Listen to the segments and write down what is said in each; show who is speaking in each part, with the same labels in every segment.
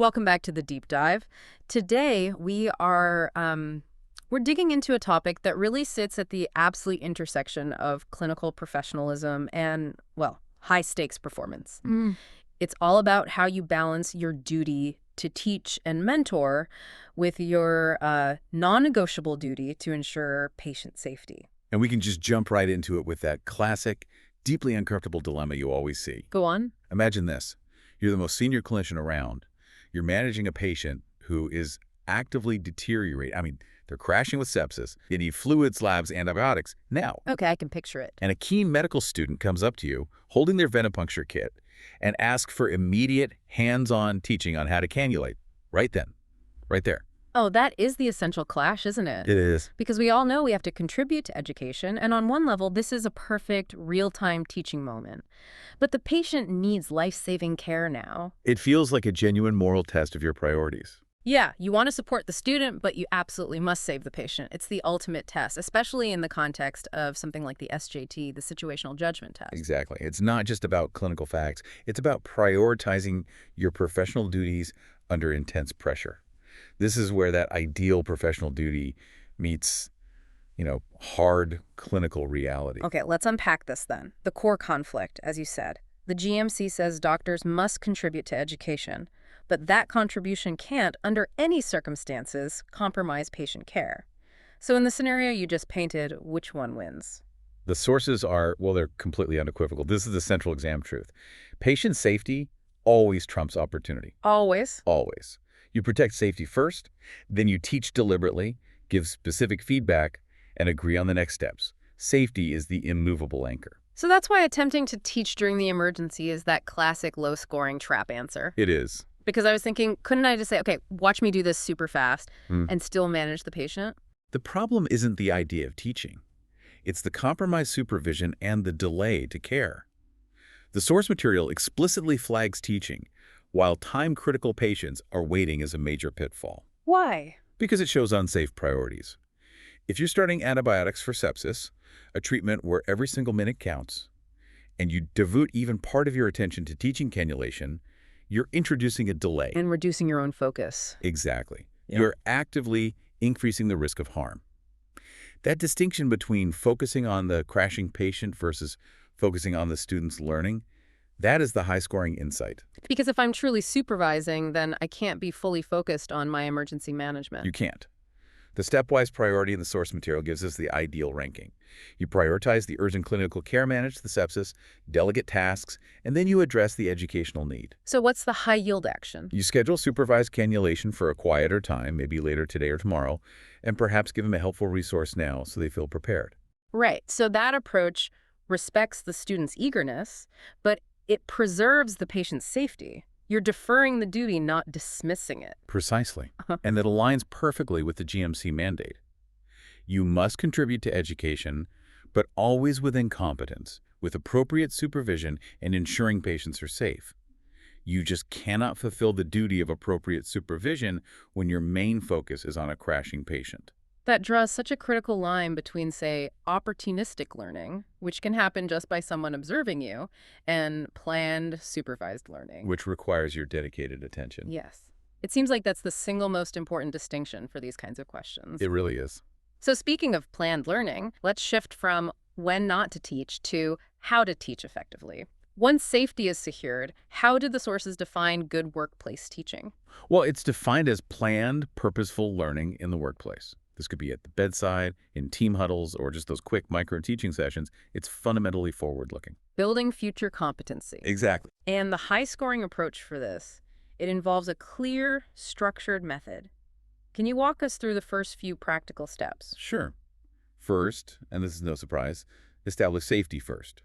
Speaker 1: Welcome back to the deep dive. Today we're digging into a topic that really sits at the absolute intersection of clinical professionalism and, well, high stakes performance. It's all about how you balance your duty to teach and mentor with your non-negotiable duty to ensure patient safety.
Speaker 2: And we can just jump right into it with that classic, deeply uncomfortable dilemma you always see.
Speaker 1: Go on.
Speaker 2: Imagine this. You're the most senior clinician around. You're managing a patient who is actively deteriorating. I mean, they're crashing with sepsis. They need fluids, labs, antibiotics now.
Speaker 1: Okay, I can picture it.
Speaker 2: And a keen medical student comes up to you, holding their venipuncture kit, and asks for immediate hands-on teaching on how to cannulate. Right then. Right there.
Speaker 1: Oh, that is the essential clash, isn't it?
Speaker 2: It is.
Speaker 1: Because we all know we have to contribute to education, and on one level, this is a perfect real-time teaching moment. But the patient needs life-saving care now.
Speaker 2: It feels like a genuine moral test of your priorities.
Speaker 1: Yeah, you want to support the student, but you absolutely must save the patient. It's the ultimate test, especially in the context of something like the SJT, the situational judgment test.
Speaker 2: Exactly. It's not just about clinical facts. It's about prioritizing your professional duties under intense pressure. This is where that ideal professional duty meets, hard clinical reality.
Speaker 1: Okay, let's unpack this then. The core conflict, as you said. The GMC says doctors must contribute to education, but that contribution can't, under any circumstances, compromise patient care. So in the scenario you just painted, which one wins?
Speaker 2: The sources are, well, they're completely unequivocal. This is the central exam truth. Patient safety always trumps opportunity.
Speaker 1: Always?
Speaker 2: Always. You protect safety first, then you teach deliberately, give specific feedback, and agree on the next steps. Safety is the immovable anchor.
Speaker 1: So that's why attempting to teach during the emergency is that classic low-scoring trap answer.
Speaker 2: It is.
Speaker 1: Because I was thinking, couldn't I just say, okay, watch me do this super fast and still manage the patient?
Speaker 2: The problem isn't the idea of teaching. It's the compromised supervision and the delay to care. The source material explicitly flags teaching, while time-critical patients are waiting as a major pitfall.
Speaker 1: Why?
Speaker 2: Because it shows unsafe priorities. If you're starting antibiotics for sepsis, a treatment where every single minute counts, and you devote even part of your attention to teaching cannulation, you're introducing a delay.
Speaker 1: And reducing your own focus.
Speaker 2: Exactly.
Speaker 1: Yeah.
Speaker 2: You're actively increasing the risk of harm. That distinction between focusing on the crashing patient versus focusing on the student's learning, that is the high-scoring insight.
Speaker 1: Because if I'm truly supervising, then I can't be fully focused on my emergency management.
Speaker 2: You can't. The stepwise priority in the source material gives us the ideal ranking. You prioritize the urgent clinical care, manage the sepsis, delegate tasks, and then you address the educational need.
Speaker 1: So what's the high-yield action?
Speaker 2: You schedule supervised cannulation for a quieter time, maybe later today or tomorrow, and perhaps give them a helpful resource now so they feel prepared.
Speaker 1: Right. So that approach respects the student's eagerness, but it preserves the patient's safety. You're deferring the duty, not dismissing it.
Speaker 2: Precisely. And that aligns perfectly with the GMC mandate. You must contribute to education, but always within competence, with appropriate supervision and ensuring patients are safe. You just cannot fulfill the duty of appropriate supervision when your main focus is on a crashing patient.
Speaker 1: That draws such a critical line between, say, opportunistic learning, which can happen just by someone observing you, and planned, supervised learning.
Speaker 2: Which requires your dedicated attention.
Speaker 1: Yes. It seems like that's the single most important distinction for these kinds of questions.
Speaker 2: It really is.
Speaker 1: So speaking of planned learning, let's shift from when not to teach to how to teach effectively. Once safety is secured, how did the sources define good workplace teaching?
Speaker 2: Well, it's defined as planned, purposeful learning in the workplace. This could be at the bedside, in team huddles, or just those quick micro-teaching sessions. It's fundamentally forward-looking.
Speaker 1: Building future competency.
Speaker 2: Exactly.
Speaker 1: And the high-scoring approach for this, it involves a clear, structured method. Can you walk us through the first few practical steps?
Speaker 2: Sure. First, and this is no surprise, establish safety first.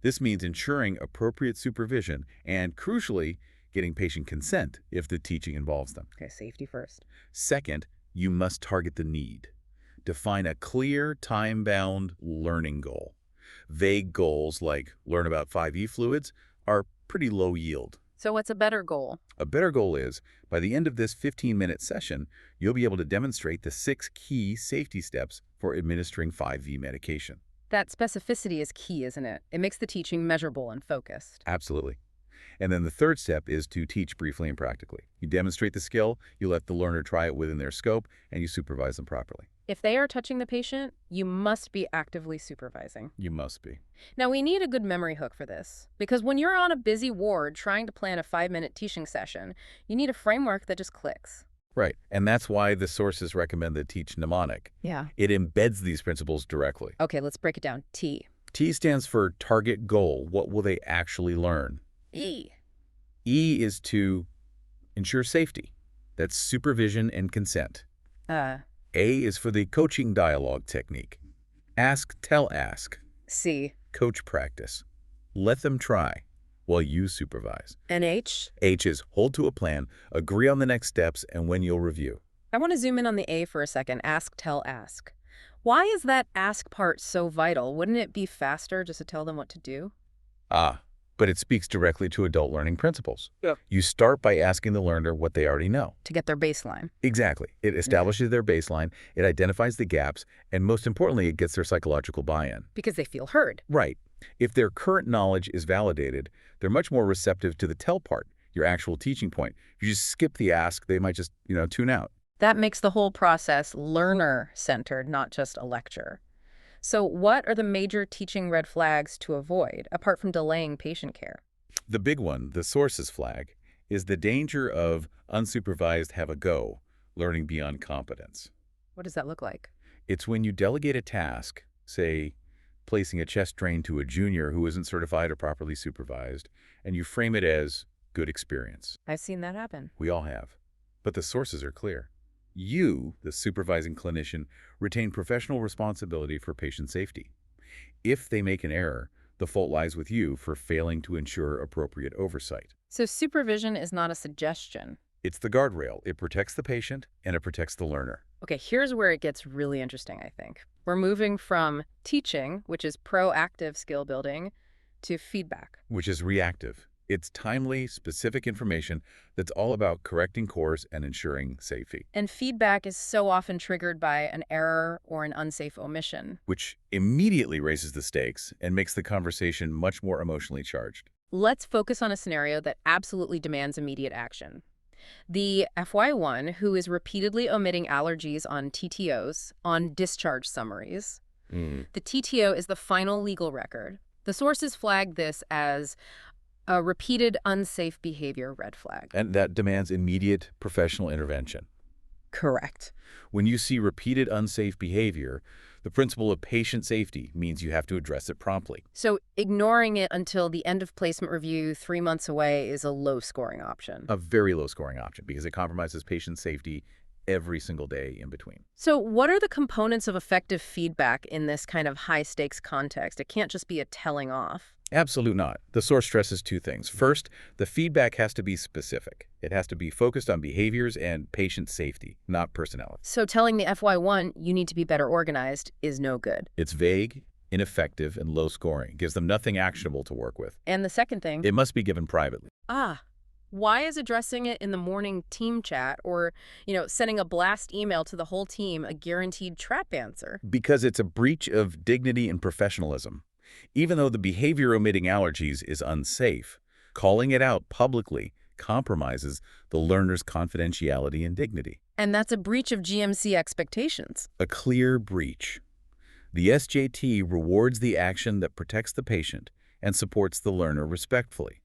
Speaker 2: This means ensuring appropriate supervision and, crucially, getting patient consent if the teaching involves them.
Speaker 1: Okay, safety first.
Speaker 2: Second, you must target the need. Define a clear, time-bound learning goal. Vague goals like learn about 5E fluids are pretty low yield.
Speaker 1: So what's a better goal?
Speaker 2: A better goal is, by the end of this 15-minute session, you'll be able to demonstrate the 6 key safety steps for administering 5V medication.
Speaker 1: That specificity is key, isn't it? It makes the teaching measurable and focused.
Speaker 2: Absolutely. And then the third step is to teach briefly and practically. You demonstrate the skill, you let the learner try it within their scope, and you supervise them properly.
Speaker 1: If they are touching the patient, you must be actively supervising.
Speaker 2: You must be.
Speaker 1: Now, we need a good memory hook for this, because when you're on a busy ward trying to plan a 5-minute teaching session, you need a framework that just clicks.
Speaker 2: Right. And that's why the sources recommend the teach mnemonic.
Speaker 1: Yeah.
Speaker 2: It embeds these principles directly.
Speaker 1: Okay, let's break it down. T.
Speaker 2: T stands for target goal. What will they actually learn?
Speaker 1: E.
Speaker 2: E is to ensure safety. That's supervision and consent. A is for the coaching dialogue technique. Ask, tell, ask.
Speaker 1: C.
Speaker 2: Coach practice. Let them try while you supervise.
Speaker 1: And H.
Speaker 2: H is hold to a plan, agree on the next steps, and when you'll review.
Speaker 1: I want to zoom in on the A for a second. Ask, tell, ask. Why is that ask part so vital? Wouldn't it be faster just to tell them what to do?
Speaker 2: But it speaks directly to adult learning principles.
Speaker 1: Yep.
Speaker 2: You start by asking the learner what they already know.
Speaker 1: To get their baseline.
Speaker 2: Exactly. It establishes their baseline, it identifies the gaps, and most importantly, it gets their psychological buy-in.
Speaker 1: Because they feel heard.
Speaker 2: Right. If their current knowledge is validated, they're much more receptive to the tell part, your actual teaching point. If you just skip the ask, they might just, tune out.
Speaker 1: That makes the whole process learner-centered, not just a lecture. So what are the major teaching red flags to avoid, apart from delaying patient care?
Speaker 2: The big one, the sources flag, is the danger of unsupervised have a go, learning beyond competence.
Speaker 1: What does that look like?
Speaker 2: It's when you delegate a task, say, placing a chest drain to a junior who isn't certified or properly supervised, and you frame it as good experience.
Speaker 1: I've seen that happen.
Speaker 2: We all have. But the sources are clear. You, the supervising clinician, retain professional responsibility for patient safety. If they make an error, the fault lies with you for failing to ensure appropriate oversight.
Speaker 1: So supervision is not a suggestion.
Speaker 2: It's the guardrail. It protects the patient and it protects the learner.
Speaker 1: Okay, here's where it gets really interesting, I think. We're moving from teaching, which is proactive skill building, to feedback.
Speaker 2: Which is reactive. It's timely, specific information that's all about correcting course and ensuring safety.
Speaker 1: And feedback is so often triggered by an error or an unsafe omission.
Speaker 2: Which immediately raises the stakes and makes the conversation much more emotionally charged.
Speaker 1: Let's focus on a scenario that absolutely demands immediate action. The FY1 who is repeatedly omitting allergies on TTOs, on discharge summaries. The TTO is the final legal record. The sources flag this as a repeated unsafe behavior red flag.
Speaker 2: And that demands immediate professional intervention.
Speaker 1: Correct.
Speaker 2: When you see repeated unsafe behavior, the principle of patient safety means you have to address it promptly.
Speaker 1: So ignoring it until the end of placement review 3 months away is a low-scoring option.
Speaker 2: A very low-scoring option because it compromises patient safety every single day in between.
Speaker 1: So what are the components of effective feedback in this kind of high-stakes context? It can't just be a telling off.
Speaker 2: Absolutely not. The source stresses two things. First, the feedback has to be specific. It has to be focused on behaviors and patient safety, not personality.
Speaker 1: So telling the FY1 you need to be better organized is no good.
Speaker 2: It's vague, ineffective, and low scoring. It gives them nothing actionable to work with.
Speaker 1: And the second thing...
Speaker 2: It must be given privately.
Speaker 1: Why is addressing it in the morning team chat or, sending a blast email to the whole team a guaranteed trap answer?
Speaker 2: Because it's a breach of dignity and professionalism. Even though the behavior omitting allergies is unsafe, calling it out publicly compromises the learner's confidentiality and dignity.
Speaker 1: And that's a breach of GMC expectations.
Speaker 2: A clear breach. The SJT rewards the action that protects the patient and supports the learner respectfully.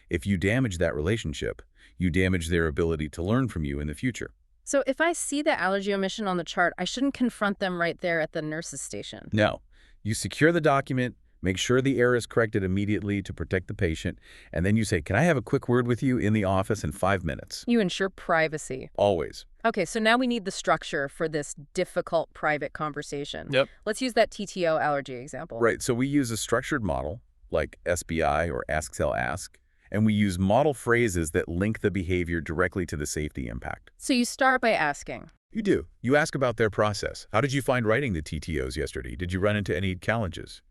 Speaker 2: If you damage that relationship, you damage their ability to learn from you in the future.
Speaker 1: So if I see the allergy omission on the chart, I shouldn't confront them right there at the nurse's station.
Speaker 2: No. You secure the document, make sure the error is corrected immediately to protect the patient, and then you say, "Can I have a quick word with you in the office in 5 minutes?"
Speaker 1: You ensure privacy.
Speaker 2: Always.
Speaker 1: Okay, so now we need the structure for this difficult private conversation.
Speaker 2: Yep.
Speaker 1: Let's use that TTO allergy example.
Speaker 2: Right, so we use a structured model, like SBI or Ask, Tell, Ask, and we use model phrases that link the behavior directly to the safety impact.
Speaker 1: So you start by asking.
Speaker 2: You do. You ask about their process. How did you find writing the TTOs yesterday? Did you run into any challenges?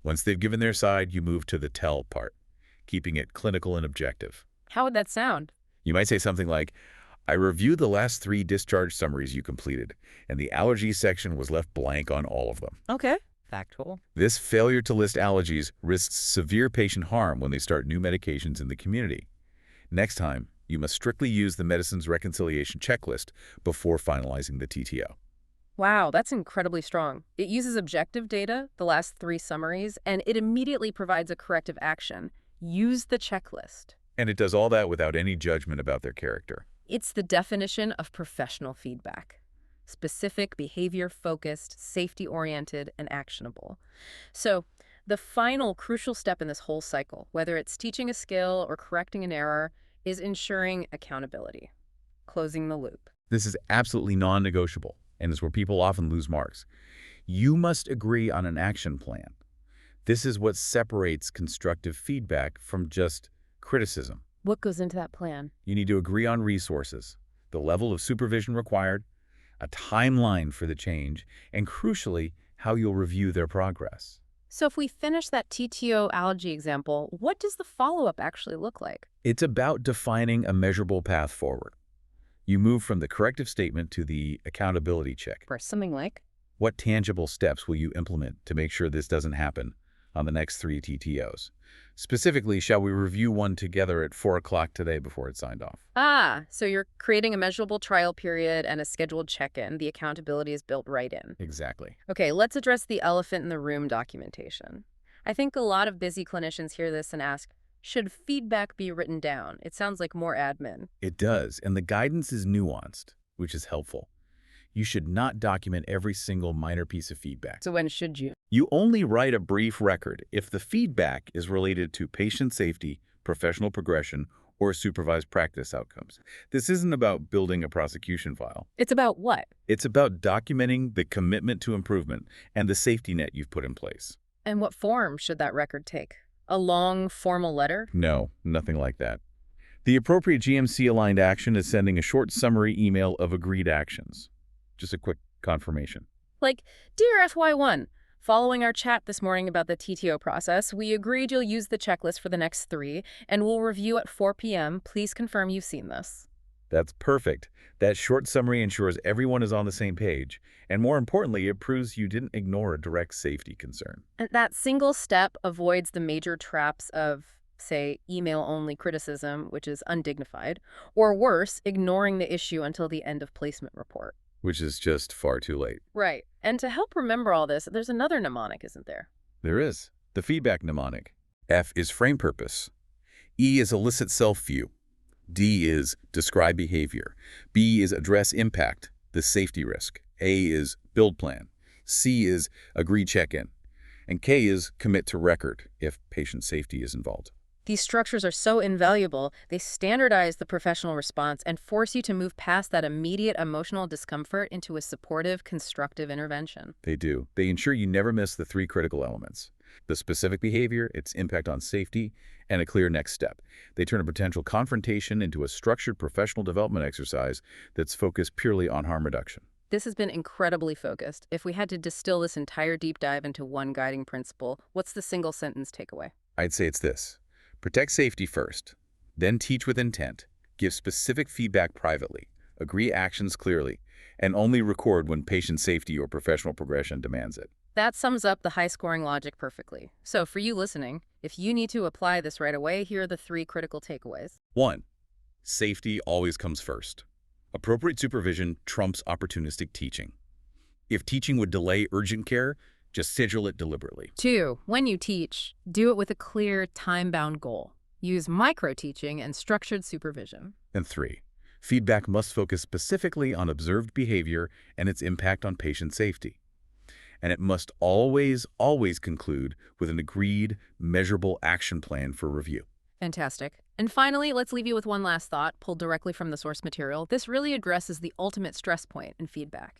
Speaker 2: Once they've given their side, you move to the tell part, keeping it clinical and objective.
Speaker 1: How would that sound?
Speaker 2: You might say something like, "I reviewed the last 3 discharge summaries you completed, and the allergy section was left blank on all of them."
Speaker 1: Okay. Factual.
Speaker 2: This failure to list allergies risks severe patient harm when they start new medications in the community. Next time, you must strictly use the medicine's reconciliation checklist before finalizing the TTO.
Speaker 1: Wow, that's incredibly strong. It uses objective data, the last 3 summaries, and it immediately provides a corrective action. Use the checklist.
Speaker 2: And it does all that without any judgment about their character.
Speaker 1: It's the definition of professional feedback. Specific, behavior-focused, safety-oriented, and actionable. So, the final crucial step in this whole cycle, whether it's teaching a skill or correcting an error, is ensuring accountability, closing the loop.
Speaker 2: This is absolutely non-negotiable, and is where people often lose marks. You must agree on an action plan. This is what separates constructive feedback from just criticism.
Speaker 1: What goes into that plan?
Speaker 2: You need to agree on resources, the level of supervision required, a timeline for the change, and crucially, how you'll review their progress.
Speaker 1: So if we finish that TTO allergy example, what does the follow-up actually look like?
Speaker 2: It's about defining a measurable path forward. You move from the corrective statement to the accountability check.
Speaker 1: For something like?
Speaker 2: What tangible steps will you implement to make sure this doesn't happen on the next 3 TTOs? Specifically, shall we review one together at 4 o'clock today before it's signed off?
Speaker 1: So you're creating a measurable trial period and a scheduled check-in. The accountability is built right in.
Speaker 2: Exactly.
Speaker 1: Okay, let's address the elephant in the room documentation. I think a lot of busy clinicians hear this and ask, should feedback be written down? It sounds like more admin.
Speaker 2: It does, and the guidance is nuanced, which is helpful. You should not document every single minor piece of feedback.
Speaker 1: So when should you?
Speaker 2: You only write a brief record if the feedback is related to patient safety, professional progression, or supervised practice outcomes. This isn't about building a prosecution file.
Speaker 1: It's about what?
Speaker 2: It's about documenting the commitment to improvement and the safety net you've put in place.
Speaker 1: And what form should that record take? A long, formal letter?
Speaker 2: No, nothing like that. The appropriate GMC-aligned action is sending a short summary email of agreed actions. Just a quick confirmation.
Speaker 1: Like, Dear FY1, following our chat this morning about the TTO process, we agreed you'll use the checklist for the next 3, and we'll review at 4 p.m. Please confirm you've seen this.
Speaker 2: That's perfect. That short summary ensures everyone is on the same page, and more importantly, it proves you didn't ignore a direct safety concern.
Speaker 1: And that single step avoids the major traps of, say, email-only criticism, which is undignified, or worse, ignoring the issue until the end of placement report.
Speaker 2: Which is just far too late.
Speaker 1: Right. And to help remember all this, there's another mnemonic, isn't there?
Speaker 2: There is. The feedback mnemonic. F is frame purpose. E is elicit self-view. D is describe behavior. B is address impact, the safety risk. A is build plan. C is agree check-in. And K is commit to record if patient safety is involved.
Speaker 1: These structures are so invaluable, they standardize the professional response and force you to move past that immediate emotional discomfort into a supportive, constructive intervention.
Speaker 2: They do. They ensure you never miss the 3 critical elements: the specific behavior, its impact on safety, and a clear next step. They turn a potential confrontation into a structured professional development exercise that's focused purely on harm reduction.
Speaker 1: This has been incredibly focused. If we had to distill this entire deep dive into one guiding principle, what's the single sentence takeaway?
Speaker 2: I'd say it's this. Protect safety first, then teach with intent, give specific feedback privately, agree actions clearly, and only record when patient safety or professional progression demands it.
Speaker 1: That sums up the high-scoring logic perfectly. So for you listening, if you need to apply this right away, here are the 3 critical takeaways.
Speaker 2: 1. Safety always comes first. Appropriate supervision trumps opportunistic teaching. If teaching would delay urgent care, just schedule it deliberately.
Speaker 1: 2. When you teach, do it with a clear, time-bound goal. Use micro-teaching and structured supervision.
Speaker 2: And 3. Feedback must focus specifically on observed behavior and its impact on patient safety. And it must always conclude with an agreed, measurable action plan for review.
Speaker 1: Fantastic. And finally, let's leave you with one last thought, pulled directly from the source material. This really addresses the ultimate stress point in feedback.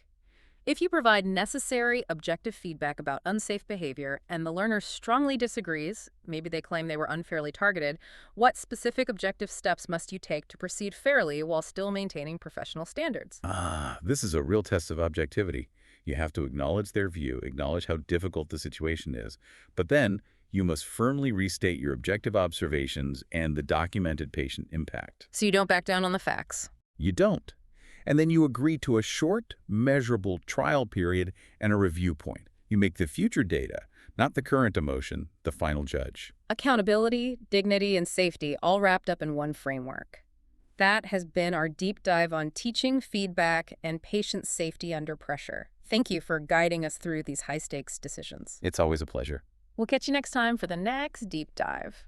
Speaker 1: If you provide necessary, objective feedback about unsafe behavior and the learner strongly disagrees, maybe they claim they were unfairly targeted, what specific objective steps must you take to proceed fairly while still maintaining professional standards?
Speaker 2: This is a real test of objectivity. You have to acknowledge their view, acknowledge how difficult the situation is, but then you must firmly restate your objective observations and the documented patient impact.
Speaker 1: So you don't back down on the facts.
Speaker 2: You don't. And then you agree to a short, measurable trial period and a review point. You make the future data, not the current emotion, the final judge.
Speaker 1: Accountability, dignity, and safety all wrapped up in one framework. That has been our deep dive on teaching, feedback, and patient safety under pressure. Thank you for guiding us through these high-stakes decisions.
Speaker 2: It's always a pleasure.
Speaker 1: We'll catch you next time for the next deep dive.